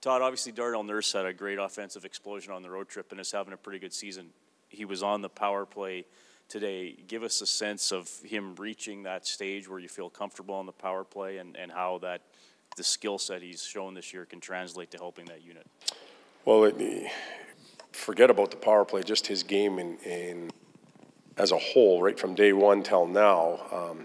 Todd, obviously Darnell Nurse had a great offensive explosion on the road trip and is having a pretty good season. He was on the power play today. Give us a sense of him reaching that stage where you feel comfortable on the power play and how that the skill set he's shown this year can translate to helping that unit. Well, forget about the power play, just his game as a whole, right from day one till now.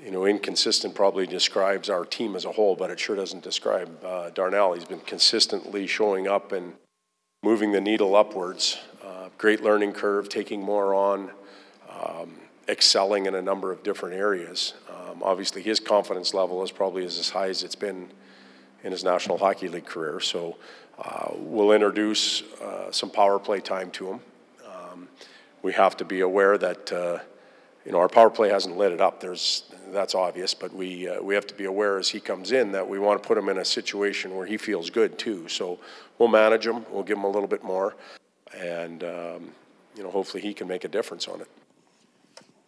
You know, inconsistent probably describes our team as a whole, but it sure doesn't describe Darnell. He's been consistently showing up and moving the needle upwards. Great learning curve, taking more on, excelling in a number of different areas. Obviously, his confidence level is probably as high as it's been in his National Hockey League career. So we'll introduce some power play time to him. We have to be aware that you know, our power play hasn't lit it up. That's obvious, but we have to be aware as he comes in that we want to put him in a situation where he feels good too. So we'll manage him. We'll give him a little bit more, and you know, hopefully he can make a difference on it.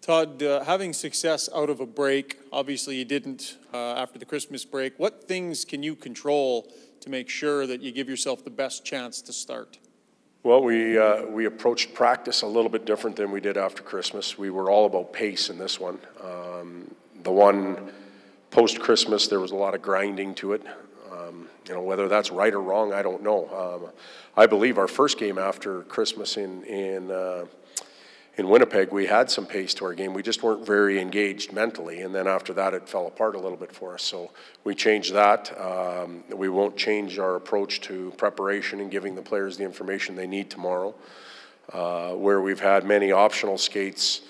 Todd, having success out of a break, obviously you didn't after the Christmas break. What things can you control to make sure that you give yourself the best chance to start? Well, we approached practice a little bit different than we did after Christmas. We were all about pace in this one. The one post-Christmas, there was a lot of grinding to it. You know, whether that's right or wrong, I don't know. I believe our first game after Christmas in Winnipeg, we had some pace to our game. We just weren't very engaged mentally, and then after that, it fell apart a little bit for us. So we changed that. We won't change our approach to preparation and giving the players the information they need tomorrow. Where we've had many optional skates,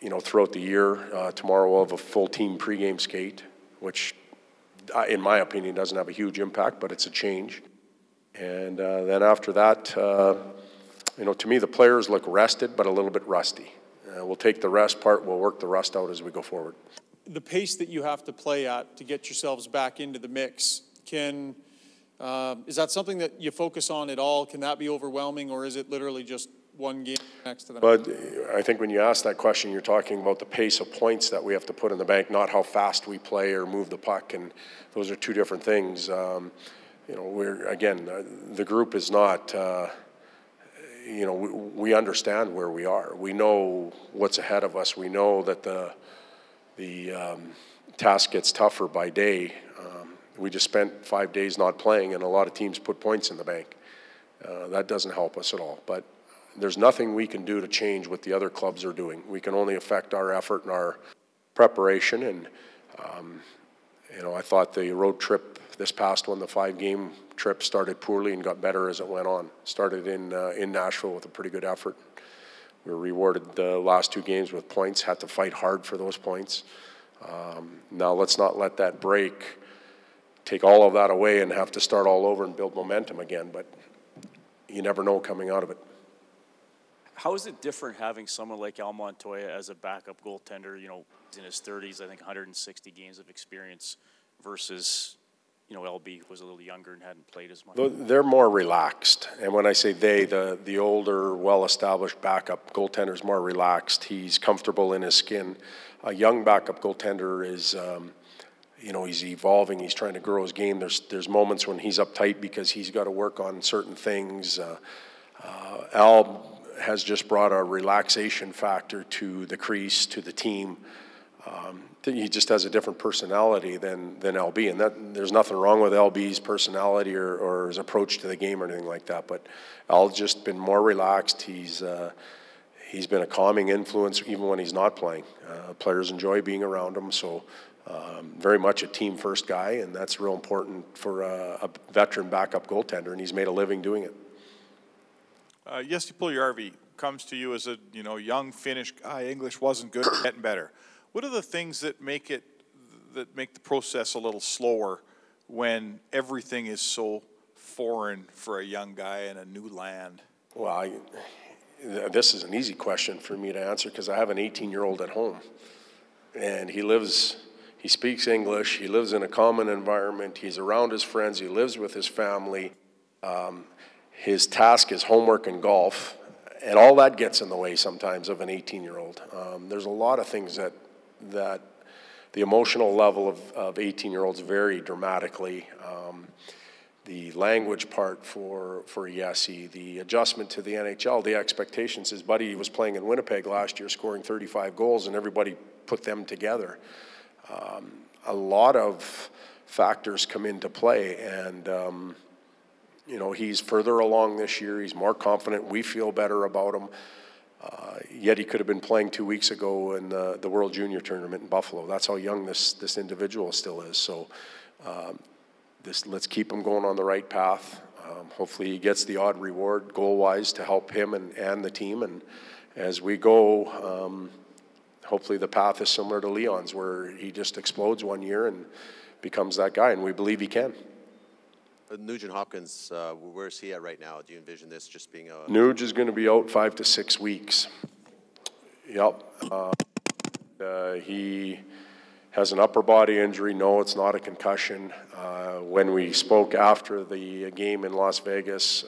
you know, throughout the year. Tomorrow we'll have a full team pregame skate, which, in my opinion, doesn't have a huge impact, but it's a change. And then after that, you know, to me, the players look rested, but a little bit rusty. We'll take the rest part, we'll work the rust out as we go forward. The pace that you have to play at to get yourselves back into the mix, is that something that you focus on at all? Can that be overwhelming, or is it literally just one game next to the next? But I think when you ask that question, you're talking about the pace of points that we have to put in the bank, not how fast we play or move the puck, and those are two different things. You know, the group is not... you know, we understand where we are. We know what's ahead of us. We know that the task gets tougher by day. We just spent 5 days not playing, and a lot of teams put points in the bank. That doesn't help us at all. But there's nothing we can do to change what the other clubs are doing. We can only affect our effort and our preparation. And, you know, I thought the road trip, this past one, the 5-game trip, started poorly and got better as it went on. Started in Nashville with a pretty good effort. We were rewarded the last 2 games with points, had to fight hard for those points. Now let's not let that break take all of that away and have to start all over and build momentum again, but you never know coming out of it. How is it different having someone like Al Montoya as a backup goaltender? You know, he's in his 30s, I think 160 games of experience, versus, you know, LB was a little younger and hadn't played as much. They're more relaxed, and when I say they, the older, well-established backup goaltender is more relaxed. He's comfortable in his skin. A young backup goaltender is, you know, he's evolving. He's trying to grow his game. There's moments when he's uptight because he's got to work on certain things. Al has just brought a relaxation factor to the crease, to the team. He just has a different personality than LB, and there's nothing wrong with LB's personality or his approach to the game or anything like that. But Al's just been more relaxed. He's been a calming influence even when he's not playing. Players enjoy being around him, so very much a team-first guy, and that's real important for a veteran backup goaltender, and he's made a living doing it. Jesse Puljujärvi comes to you as a young Finnish guy. English wasn't good, getting better. What are the things that make the process a little slower when everything is so foreign for a young guy in a new land? Well, this is an easy question for me to answer because I have an 18-year-old at home, and he speaks English, he lives in a common environment, he's around his friends, he lives with his family. His task is homework and golf, and all that gets in the way sometimes of an 18-year-old. There's a lot of things that the emotional level of 18-year-olds vary dramatically. The language part for Yessi, the adjustment to the NHL, the expectations. His buddy was playing in Winnipeg last year, scoring 35 goals, and everybody put them together. A lot of factors come into play, and you know, he's further along this year. He's more confident. We feel better about him. Yet he could have been playing 2 weeks ago in the World Junior Tournament in Buffalo. That's how young this individual still is. So let's keep him going on the right path. Hopefully he gets the odd reward goal-wise to help him and the team. And as we go, hopefully the path is similar to Leon's, where he just explodes one year and becomes that guy, and we believe he can. Nugent-Hopkins, where is he at right now? Do you envision this just being a... Nuge is going to be out 5 to 6 weeks. Yep. He has an upper body injury. No, it's not a concussion. When we spoke after the game in Las Vegas,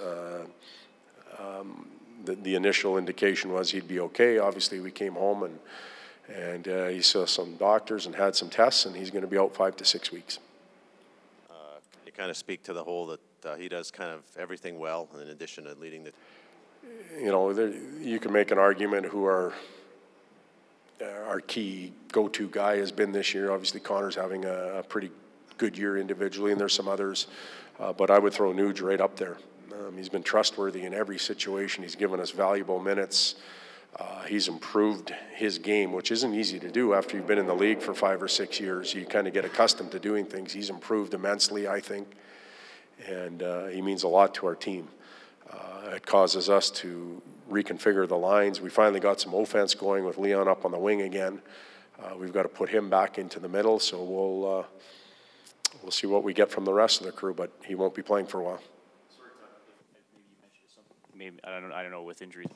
the initial indication was he'd be okay. Obviously, we came home and he saw some doctors and had some tests, and he's going to be out 5 to 6 weeks. You kind of speak to the whole that he does kind of everything well, in addition to leading the... You know, you can make an argument who our key go-to guy has been this year. Obviously, Connor's having a pretty good year individually, and there's some others. But I would throw Nuge right up there. He's been trustworthy in every situation. He's given us valuable minutes. He's improved his game, which isn't easy to do after you've been in the league for 5 or 6 years. You kind of get accustomed to doing things. He's improved immensely, I think, and he means a lot to our team. It causes us to reconfigure the lines. We finally got some offense going with Leon up on the wing again. We've got to put him back into the middle, so we'll see what we get from the rest of the crew, but he won't be playing for a while. Sorry, Todd, maybe you mentioned something. Maybe I don't know with injuries.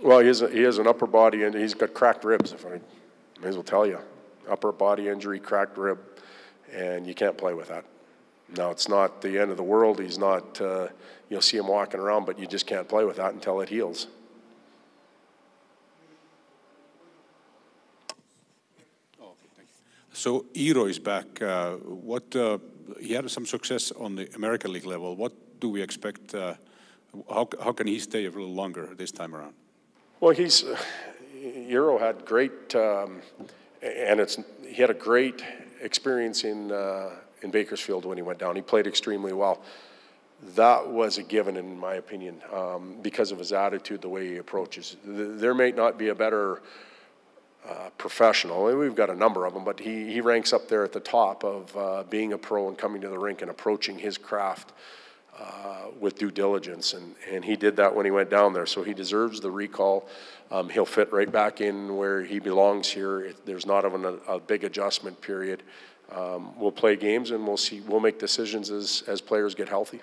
Well, he has an upper body, and he's got cracked ribs, if I may as well tell you. Upper body injury, cracked rib, and you can't play with that. Now, it's not the end of the world. He's not, you'll see him walking around, but you just can't play with that until it heals. Oh, okay, thank you. So Eero is back. He had some success on the American League level. What do we expect? How can he stay a little longer this time around? Well, Eero had great, he had a great experience in Bakersfield when he went down. He played extremely well. That was a given, in my opinion, because of his attitude, the way he approaches. There may not be a better professional. We've got a number of them, but he ranks up there at the top of being a pro and coming to the rink and approaching his craft with due diligence, and he did that when he went down there, so he deserves the recall. He'll fit right back in where he belongs here. There's not even a big adjustment period. We'll play games, and we'll make decisions as players get healthy.